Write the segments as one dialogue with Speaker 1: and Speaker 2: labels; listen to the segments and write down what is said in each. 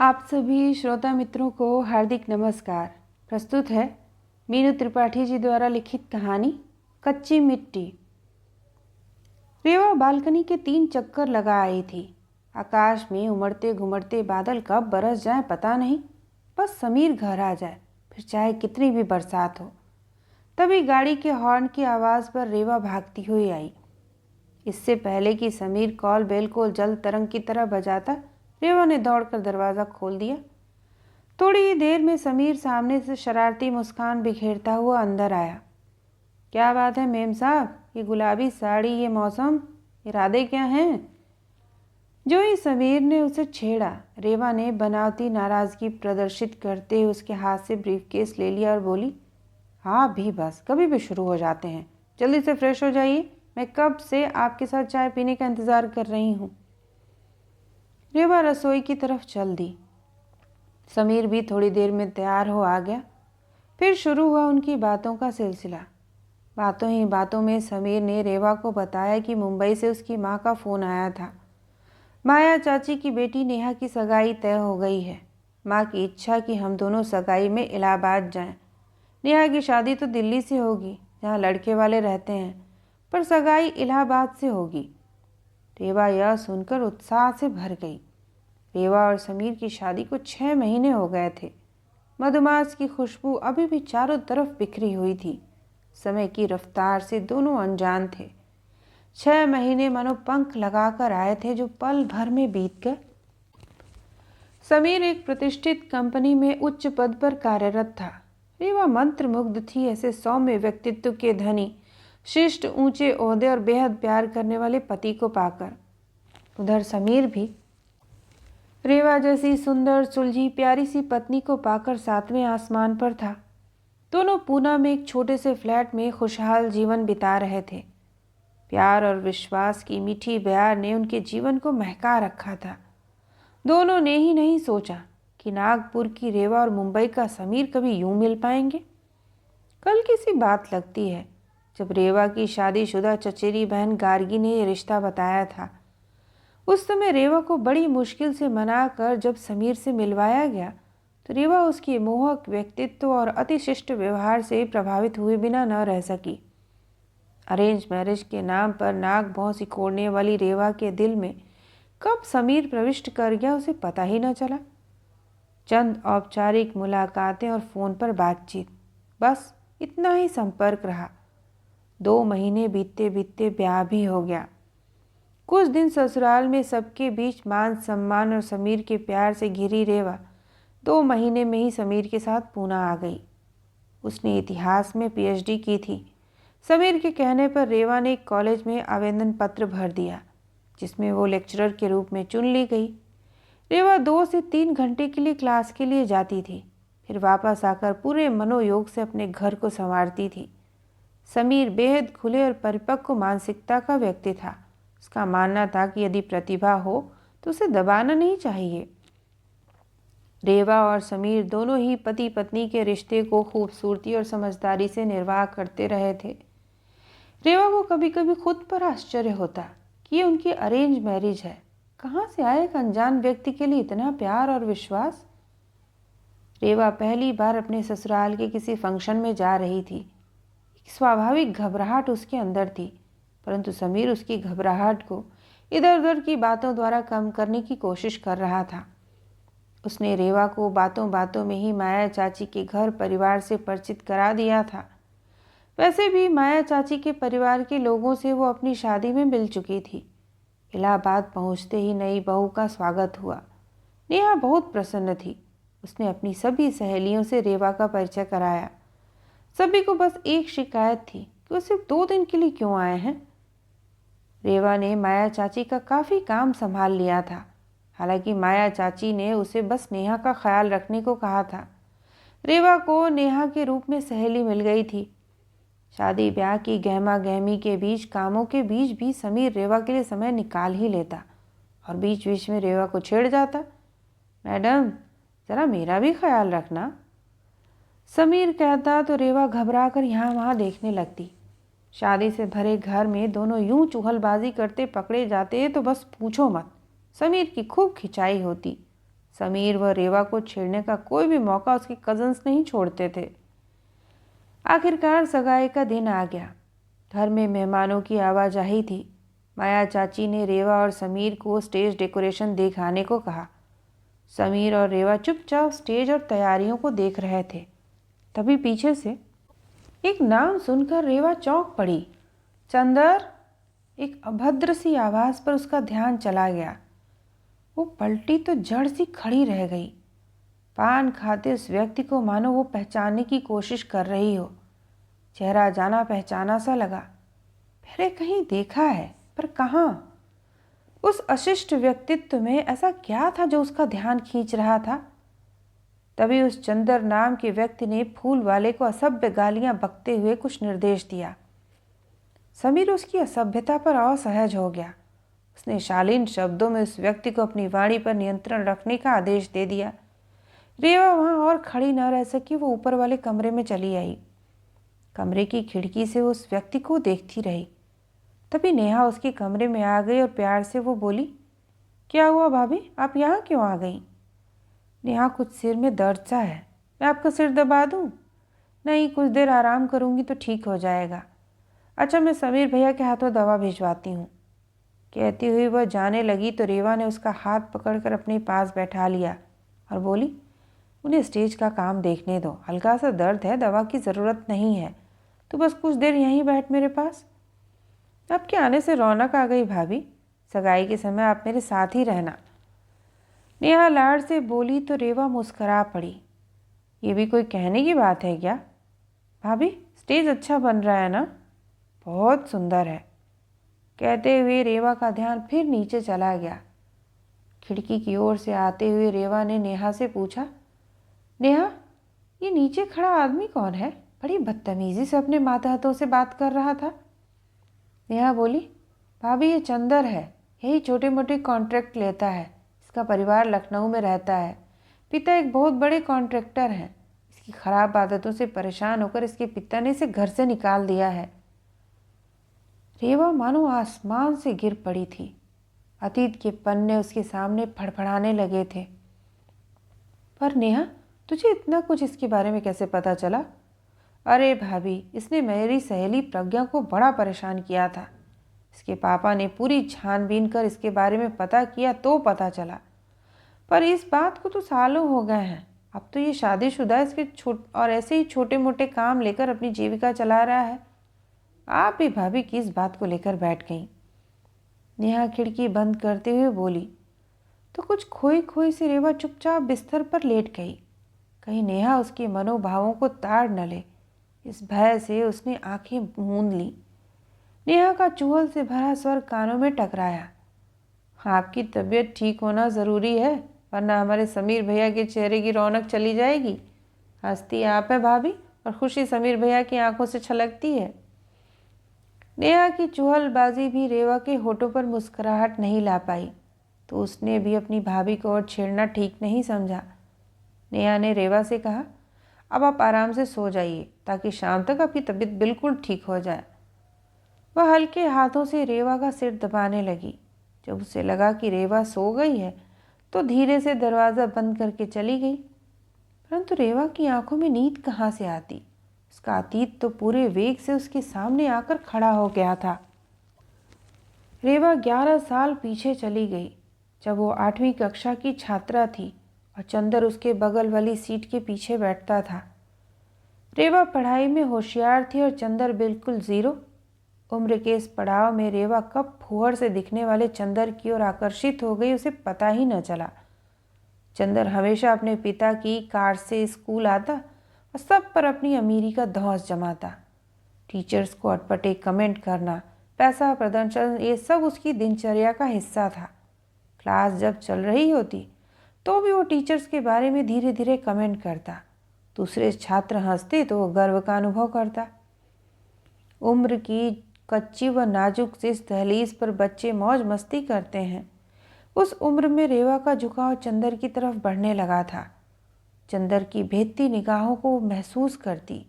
Speaker 1: आप सभी श्रोता मित्रों को हार्दिक नमस्कार। प्रस्तुत है मीनू त्रिपाठी जी द्वारा लिखित कहानी कच्ची मिट्टी। रेवा बालकनी के 3 चक्कर लगा आई थी। आकाश में उमड़ते घुमड़ते बादल कब बरस जाए पता नहीं, बस समीर घर आ जाए, फिर चाहे कितनी भी बरसात हो। तभी गाड़ी के हॉर्न की आवाज़ पर रेवा भागती हुई आई। इससे पहले कि समीर कॉल बेल को जल तरंग की तरह बजाता, रेवा ने दौड़कर दरवाज़ा खोल दिया। थोड़ी ही देर में समीर सामने से शरारती मुस्कान बिखेरता हुआ अंदर आया। क्या बात है मेम साहब, ये गुलाबी साड़ी, ये मौसम, इरादे क्या हैं? जो ही समीर ने उसे छेड़ा, रेवा ने बनावटी नाराज़गी प्रदर्शित करते हुए उसके हाथ से ब्रीफकेस ले लिया और बोली, हाँ भी बस कभी भी शुरू हो जाते हैं। जल्दी से फ्रेश हो जाइए, मैं कब से आपके साथ चाय पीने का इंतज़ार कर रही हूँ। रेवा रसोई की तरफ चल दी। समीर भी थोड़ी देर में तैयार हो आ गया। फिर शुरू हुआ उनकी बातों का सिलसिला। बातों ही बातों में समीर ने रेवा को बताया कि मुंबई से उसकी माँ का फ़ोन आया था। माया चाची की बेटी नेहा की सगाई तय हो गई है। माँ की इच्छा कि हम दोनों सगाई में इलाहाबाद जाएं। नेहा की शादी तो दिल्ली से होगी, जहाँ लड़के वाले रहते हैं, पर सगाई इलाहाबाद से होगी। रेवा यह सुनकर उत्साह से भर गई। रेवा और समीर की शादी को 6 महीने हो गए थे। मधुमास की खुशबू अभी भी चारों तरफ बिखरी हुई थी। समय की रफ्तार से दोनों अनजान थे। 6 महीने मानो पंख लगाकर आए थे जो पल भर में बीत गए। समीर एक प्रतिष्ठित कंपनी में उच्च पद पर कार्यरत था। रेवा मंत्रमुग्ध थी ऐसे सौम्य व्यक्तित्व के धनी, शिष्ट, ऊंचे ओहदे और बेहद प्यार करने वाले पति को पाकर। उधर समीर भी रेवा जैसी सुंदर, सुलझी, प्यारी सी पत्नी को पाकर 7वें आसमान पर था। दोनों पूना में एक छोटे से फ्लैट में खुशहाल जीवन बिता रहे थे। प्यार और विश्वास की मीठी बयार ने उनके जीवन को महका रखा था। दोनों ने ही नहीं सोचा कि नागपुर की रेवा और मुंबई का समीर कभी यूं मिल पाएंगे। कल की सी बात लगती है जब रेवा की शादीशुदा चचेरी बहन गार्गी ने यह रिश्ता बताया था। उस समय रेवा को बड़ी मुश्किल से मनाकर जब समीर से मिलवाया गया तो रेवा उसके मोहक व्यक्तित्व और अतिशिष्ट व्यवहार से प्रभावित हुए बिना न रह सकी। अरेंज मैरिज के नाम पर नाक भौं सिकोड़ने वाली रेवा के दिल में कब समीर प्रविष्ट कर गया उसे पता ही न चला। चंद औपचारिक मुलाकातें और फ़ोन पर बातचीत, बस इतना ही संपर्क रहा। 2 महीने बीतते बीतते ब्याह भी हो गया। कुछ दिन ससुराल में सबके बीच मान सम्मान और समीर के प्यार से घिरी रेवा 2 महीने में ही समीर के साथ पूना आ गई। उसने इतिहास में पीएचडी की थी। समीर के कहने पर रेवा ने एक कॉलेज में आवेदन पत्र भर दिया, जिसमें वो लेक्चरर के रूप में चुन ली गई। रेवा 2 से 3 घंटे के लिए क्लास के लिए जाती थी, फिर वापस आकर पूरे मनोयोग से अपने घर को संवारती थी। समीर बेहद खुले और परिपक्व मानसिकता का व्यक्ति था। उसका मानना था कि यदि प्रतिभा हो तो उसे दबाना नहीं चाहिए। रेवा और समीर दोनों ही पति पत्नी के रिश्ते को खूबसूरती और समझदारी से निर्वाह करते रहे थे। रेवा को कभी कभी खुद पर आश्चर्य होता कि ये उनकी अरेंज मैरिज है। कहाँ से आए एक अनजान व्यक्ति के लिए इतना प्यार और विश्वास। रेवा पहली बार अपने ससुराल के किसी फंक्शन में जा रही थी। एक स्वाभाविक घबराहट उसके अंदर थी, परंतु समीर उसकी घबराहट को इधर उधर की बातों द्वारा कम करने की कोशिश कर रहा था। उसने रेवा को बातों बातों में ही माया चाची के घर परिवार से परिचित करा दिया था। वैसे भी माया चाची के परिवार के लोगों से वो अपनी शादी में मिल चुकी थी। इलाहाबाद पहुंचते ही नई बहू का स्वागत हुआ। नेहा बहुत प्रसन्न थी। उसने अपनी सभी सहेलियों से रेवा का परिचय कराया। सभी को बस एक शिकायत थी कि वो सिर्फ 2 दिन के लिए क्यों आए हैं। रेवा ने माया चाची का काफ़ी काम संभाल लिया था। हालांकि माया चाची ने उसे बस नेहा का ख्याल रखने को कहा था। रेवा को नेहा के रूप में सहेली मिल गई थी। शादी ब्याह की गहमा गहमी के बीच, कामों के बीच भी समीर रेवा के लिए समय निकाल ही लेता और बीच बीच में रेवा को छेड़ जाता। मैडम, ज़रा मेरा भी ख्याल रखना, समीर कहता तो रेवा घबरा कर यहाँ वहाँ देखने लगती। शादी से भरे घर में दोनों यूं चुहलबाजी करते पकड़े जाते तो बस पूछो मत। समीर की खूब खिंचाई होती। समीर व रेवा को छेड़ने का कोई भी मौका उसके कजन्स नहीं छोड़ते थे। आखिरकार सगाई का दिन आ गया। घर में मेहमानों की आवाजाही थी। माया चाची ने रेवा और समीर को स्टेज डेकोरेशन दिखाने को कहा। समीर और रेवा चुपचाप स्टेज और तैयारियों को देख रहे थे। तभी पीछे से एक नाम सुनकर रेवा चौंक पड़ी। चंदर! एक अभद्र सी आवाज़ पर उसका ध्यान चला गया। वो पलटी तो जड़ सी खड़ी रह गई। पान खाते उस व्यक्ति को मानो वो पहचानने की कोशिश कर रही हो। चेहरा जाना पहचाना सा लगा। पहले कहीं देखा है, पर कहाँ? उस अशिष्ट व्यक्तित्व में ऐसा क्या था जो उसका ध्यान खींच रहा था? तभी उस चंदर नाम के व्यक्ति ने फूल वाले को असभ्य गालियां बकते हुए कुछ निर्देश दिया। समीर उसकी असभ्यता पर असहज हो गया। उसने शालीन शब्दों में उस व्यक्ति को अपनी वाणी पर नियंत्रण रखने का आदेश दे दिया। रेवा वहां और खड़ी न रह सकी। वो ऊपर वाले कमरे में चली आई। कमरे की खिड़की से उस व्यक्ति को देखती रही। तभी नेहा उसके कमरे में आ गई और प्यार से वो बोली, क्या हुआ भाभी, आप यहाँ क्यों आ गई? नेहा, कुछ सिर में दर्द सा है, मैं आपका सिर दबा दूँ? नहीं, कुछ देर आराम करूँगी तो ठीक हो जाएगा। अच्छा, मैं समीर भैया के हाथों दवा भिजवाती हूँ। कहती हुई वह जाने लगी तो रेवा ने उसका हाथ पकड़कर अपने पास बैठा लिया और बोली, उन्हें स्टेज का काम देखने दो, हल्का सा दर्द है, दवा की ज़रूरत नहीं है, तो बस कुछ देर यहीं बैठ मेरे पास। आपके आने से रौनक आ गई भाभी, सगाई के समय आप मेरे साथ ही रहना। नेहा लाड़ से बोली तो रेवा मुस्करा पड़ी। ये भी कोई कहने की बात है क्या? भाभी, स्टेज अच्छा बन रहा है ना? बहुत सुंदर है। कहते हुए रेवा का ध्यान फिर नीचे चला गया। खिड़की की ओर से आते हुए रेवा ने नेहा से पूछा, नेहा, ये नीचे खड़ा आदमी कौन है? बड़ी बदतमीजी से अपने मातहतों से बात कर रहा था। नेहा बोली, भाभी, ये चंदर है, यही छोटे मोटे कॉन्ट्रैक्ट लेता है। इसका परिवार लखनऊ में रहता है। पिता एक बहुत बड़े कॉन्ट्रैक्टर हैं। इसकी खराब आदतों से परेशान होकर इसके पिता ने इसे घर से निकाल दिया है। रेवा मानो आसमान से गिर पड़ी थी। अतीत के पन्ने उसके सामने फड़फड़ाने लगे थे। पर नेहा, तुझे इतना कुछ इसके बारे में कैसे पता चला? अरे भाभी, इसने मेरी सहेली प्रज्ञा को बड़ा परेशान किया था। इसके पापा ने पूरी छानबीन कर इसके बारे में पता किया तो पता चला। पर इस बात को तो सालों हो गए हैं। अब तो ये शादीशुदा और ऐसे ही छोटे मोटे काम लेकर अपनी जीविका चला रहा है। आप भी भाभी किस बात को लेकर बैठ गई? नेहा खिड़की बंद करते हुए बोली तो कुछ खोई खोई सी रेवा चुपचाप बिस्तर पर लेट गई। कहीं नेहा उसके मनोभावों को ताड़ न ले, इस भय से उसने आंखें मूंद ली। नेहा का चुहल से भरा स्वर कानों में टकराया, आपकी तबीयत ठीक होना ज़रूरी है, वरना हमारे समीर भैया के चेहरे की रौनक चली जाएगी। हंसती आप है भाभी और खुशी समीर भैया की आंखों से छलकती है। नेहा की चुहलबाजी भी रेवा के होठों पर मुस्कुराहट नहीं ला पाई, तो उसने भी अपनी भाभी को और छेड़ना ठीक नहीं समझा। नेहा ने रेवा से कहा, अब आप आराम से सो जाइए ताकि शाम तक आपकी तबीयत बिल्कुल ठीक हो जाए। वह हल्के हाथों से रेवा का सिर दबाने लगी। जब उसे लगा कि रेवा सो गई है तो धीरे से दरवाज़ा बंद करके चली गई। परंतु रेवा की आंखों में नींद कहाँ से आती? उसका अतीत तो पूरे वेग से उसके सामने आकर खड़ा हो गया था। रेवा 11 साल पीछे चली गई, जब वो 8वीं कक्षा की छात्रा थी और चंदर उसके बगल वाली सीट के पीछे बैठता था। रेवा पढ़ाई में होशियार थी और चंदर बिल्कुल ज़ीरो। उम्र के इस पड़ाव में रेवा कब फुहर से दिखने वाले चंदर की ओर आकर्षित हो गई उसे पता ही न चला। चंदर हमेशा अपने पिता की कार से स्कूल आता और सब पर अपनी अमीरी का धौंस जमाता। टीचर्स को अटपटे कमेंट करना, पैसा प्रदर्शन, ये सब उसकी दिनचर्या का हिस्सा था। क्लास जब चल रही होती तो भी वो टीचर्स के बारे में धीरे धीरे कमेंट करता। दूसरे छात्र हंसते तो वो गर्व का अनुभव करता। उम्र की कच्ची व नाजुक सी इस दहलीज पर बच्चे मौज मस्ती करते हैं। उस उम्र में रेवा का झुकाव चंदर की तरफ बढ़ने लगा था। चंदर की भेदती निगाहों को महसूस करती।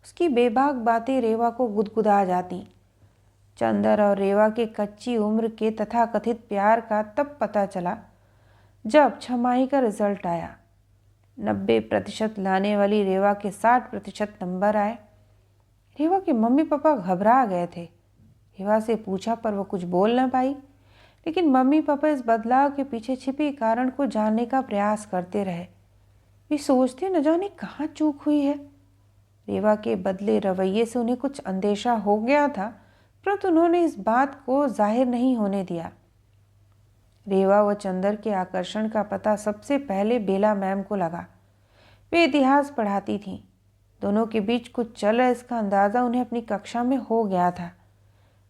Speaker 1: उसकी बेबाक बातें रेवा को गुदगुदा जाती। चंदर और रेवा के कच्ची उम्र के तथाकथित प्यार का तब पता चला जब छमाही का रिजल्ट आया, 90% लाने वाली रेवा के 60% नंबर आए। रेवा के मम्मी पापा घबरा गए थे। रेवा से पूछा पर वो कुछ बोल न पाई, लेकिन मम्मी पापा इस बदलाव के पीछे छिपे कारण को जानने का प्रयास करते रहे। वे सोचते न जाने कहाँ चूक हुई है। रेवा के बदले रवैये से उन्हें कुछ अंदेशा हो गया था, परंतु उन्होंने इस बात को जाहिर नहीं होने दिया। रेवा व चंदर के आकर्षण का पता सबसे पहले बेला मैम को लगा। वे इतिहास पढ़ाती थीं। दोनों के बीच कुछ चल रहा, इसका अंदाज़ा उन्हें अपनी कक्षा में हो गया था।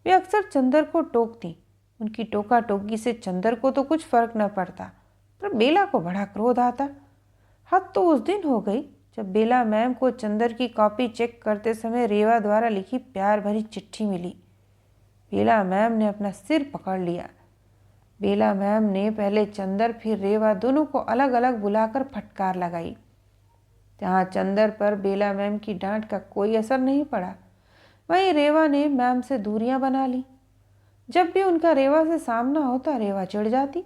Speaker 1: वे अक्सर चंदर को टोकती। उनकी टोका टोकी से चंदर को तो कुछ फर्क न पड़ता, पर बेला को बड़ा क्रोध आता। हद तो उस दिन हो गई जब बेला मैम को चंदर की कॉपी चेक करते समय रेवा द्वारा लिखी प्यार भरी चिट्ठी मिली। बेला मैम ने अपना सिर पकड़ लिया। बेला मैम ने पहले चंदर फिर रेवा दोनों को अलग अलग बुलाकर फटकार लगाई। जहाँ चंदर पर बेला मैम की डांट का कोई असर नहीं पड़ा, वहीं रेवा ने मैम से दूरियां बना ली। जब भी उनका रेवा से सामना होता, रेवा चिढ़ जाती।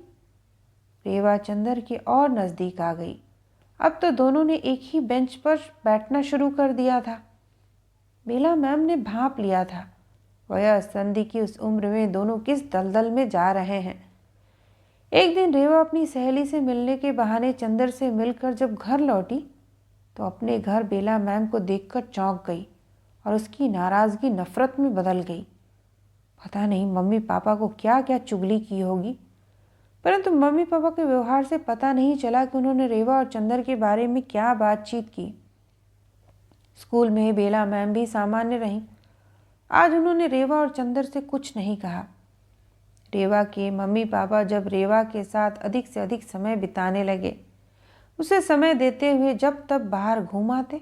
Speaker 1: रेवा चंदर के और नज़दीक आ गई। अब तो दोनों ने एक ही बेंच पर बैठना शुरू कर दिया था। बेला मैम ने भांप लिया था वह संधि की उस उम्र में दोनों किस दलदल में जा रहे हैं। एक दिन रेवा अपनी सहेली से मिलने के बहाने चंदर से मिलकर जब घर लौटी, तो अपने घर बेला मैम को देखकर चौंक गई और उसकी नाराज़गी नफरत में बदल गई। पता नहीं मम्मी पापा को क्या क्या चुगली की होगी, परंतु मम्मी पापा के व्यवहार से पता नहीं चला कि उन्होंने रेवा और चंदर के बारे में क्या बातचीत की। स्कूल में बेला मैम भी सामान्य रहीं। आज उन्होंने रेवा और चंदर से कुछ नहीं कहा। रेवा के मम्मी पापा जब रेवा के साथ अधिक से अधिक समय बिताने लगे, उसे समय देते हुए जब तब बाहर घूम आते।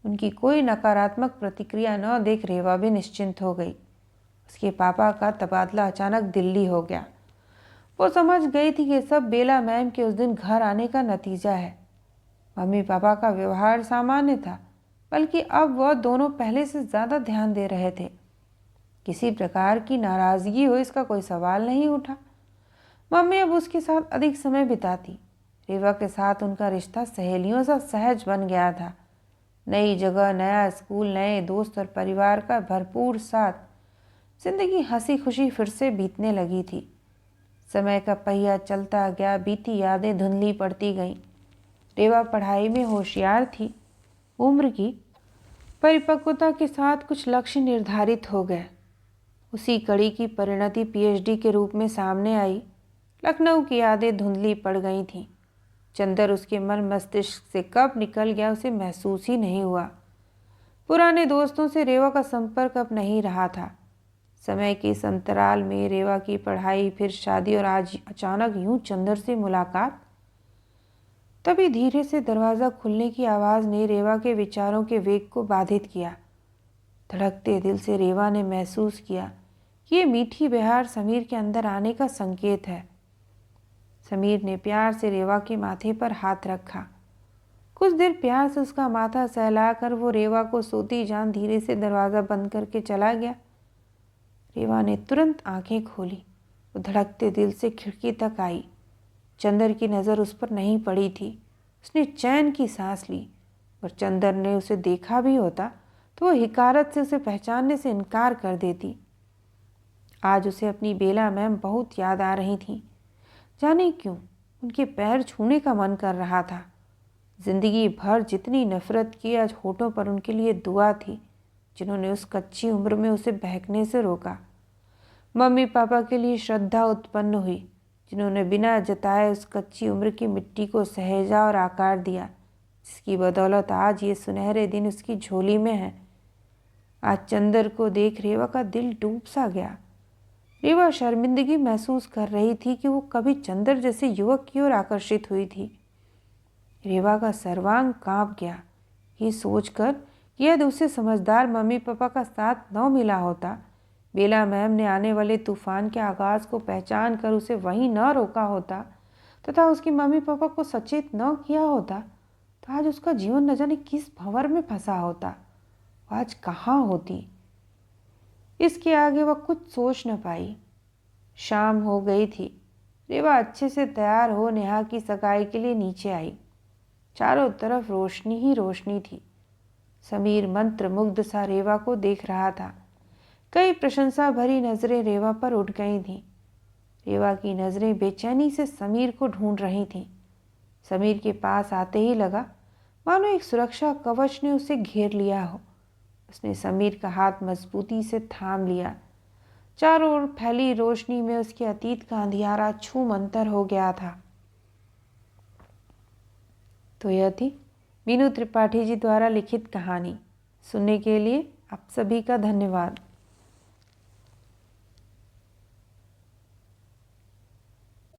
Speaker 1: उनकी कोई नकारात्मक प्रतिक्रिया न देख रेवा भी निश्चिंत हो गई। उसके पापा का तबादला अचानक दिल्ली हो गया। वो समझ गई थी कि सब बेला मैम के उस दिन घर आने का नतीजा है। मम्मी पापा का व्यवहार सामान्य था, बल्कि अब वह दोनों पहले से ज़्यादा ध्यान दे रहे थे। किसी प्रकार की नाराज़गी हो इसका कोई सवाल नहीं उठा। मम्मी अब उसके साथ अधिक समय बिताती। रेवा के साथ उनका रिश्ता सहेलियों सा सहज बन गया था। नई जगह, नया स्कूल, नए दोस्त और परिवार का भरपूर साथ, जिंदगी हंसी खुशी फिर से बीतने लगी थी। समय का पहिया चलता गया, बीती यादें धुंधली पड़ती गईं। रेवा पढ़ाई में होशियार थी। उम्र की परिपक्वता के साथ कुछ लक्ष्य निर्धारित हो गए। उसी कड़ी की परिणति पीएचडी के रूप में सामने आई। लखनऊ की यादें धुंधली पड़ गई थीं। चंदर उसके मन मस्तिष्क से कब निकल गया उसे महसूस ही नहीं हुआ। पुराने दोस्तों से रेवा का संपर्क अब नहीं रहा था। समय के इस अंतराल में रेवा की पढ़ाई, फिर शादी और आज अचानक यूं चंदर से मुलाकात। तभी धीरे से दरवाज़ा खुलने की आवाज़ ने रेवा के विचारों के वेग को बाधित किया। धड़कते दिल से रेवा ने महसूस किया कि ये मीठी बहार समीर के अंदर आने का संकेत है। समीर ने प्यार से रेवा के माथे पर हाथ रखा। कुछ देर प्यार से उसका माथा सहलाकर वो रेवा को सोती जान धीरे से दरवाज़ा बंद करके चला गया। रेवा ने तुरंत आंखें खोली। वो धड़कते दिल से खिड़की तक आई। चंदर की नज़र उस पर नहीं पड़ी थी। उसने चैन की सांस ली। और चंदर ने उसे देखा भी होता तो वो हिकारत से उसे पहचानने से इनकार कर देती। आज उसे अपनी बेला मैम बहुत याद आ रही थी। जाने क्यों उनके पैर छूने का मन कर रहा था। जिंदगी भर जितनी नफरत की, आज होठों पर उनके लिए दुआ थी, जिन्होंने उस कच्ची उम्र में उसे बहकने से रोका। मम्मी पापा के लिए श्रद्धा उत्पन्न हुई, जिन्होंने बिना जताए उस कच्ची उम्र की मिट्टी को सहेजा और आकार दिया, जिसकी बदौलत आज ये सुनहरे दिन उसकी झोली में है। आज चंदर को देख रेवा का दिल डूब सा गया। रेवा शर्मिंदगी महसूस कर रही थी कि वो कभी चंदर जैसे युवक की ओर आकर्षित हुई थी। रेवा का सर्वांग कांप गया। ये सोचकर कि यदि उसे समझदार मम्मी पापा का साथ न मिला होता, बेला मैम ने आने वाले तूफान के आगाज़ को पहचान कर उसे वहीं न रोका होता तथा उसकी मम्मी पापा को सचेत न किया होता, तो आज उसका जीवन न जाने किस भंवर में फंसा होता। वो आज कहाँ होती। इसके आगे वह कुछ सोच न पाई। शाम हो गई थी। रेवा अच्छे से तैयार हो नेहा की सगाई के लिए नीचे आई। चारों तरफ रोशनी ही रोशनी थी। समीर मंत्र मुग्ध सा रेवा को देख रहा था। कई प्रशंसा भरी नजरें रेवा पर उठ गई थीं। रेवा की नजरें बेचैनी से समीर को ढूंढ रही थीं। समीर के पास आते ही लगा मानो एक सुरक्षा कवच ने उसे घेर लिया हो। उसने समीर का हाथ मजबूती से थाम लिया। चारों ओर फैली रोशनी में उसके अतीत का अंधियारा छूमंतर हो गया था। तो यह थी मीनू त्रिपाठी जी द्वारा लिखित कहानी। सुनने के लिए आप सभी का धन्यवाद।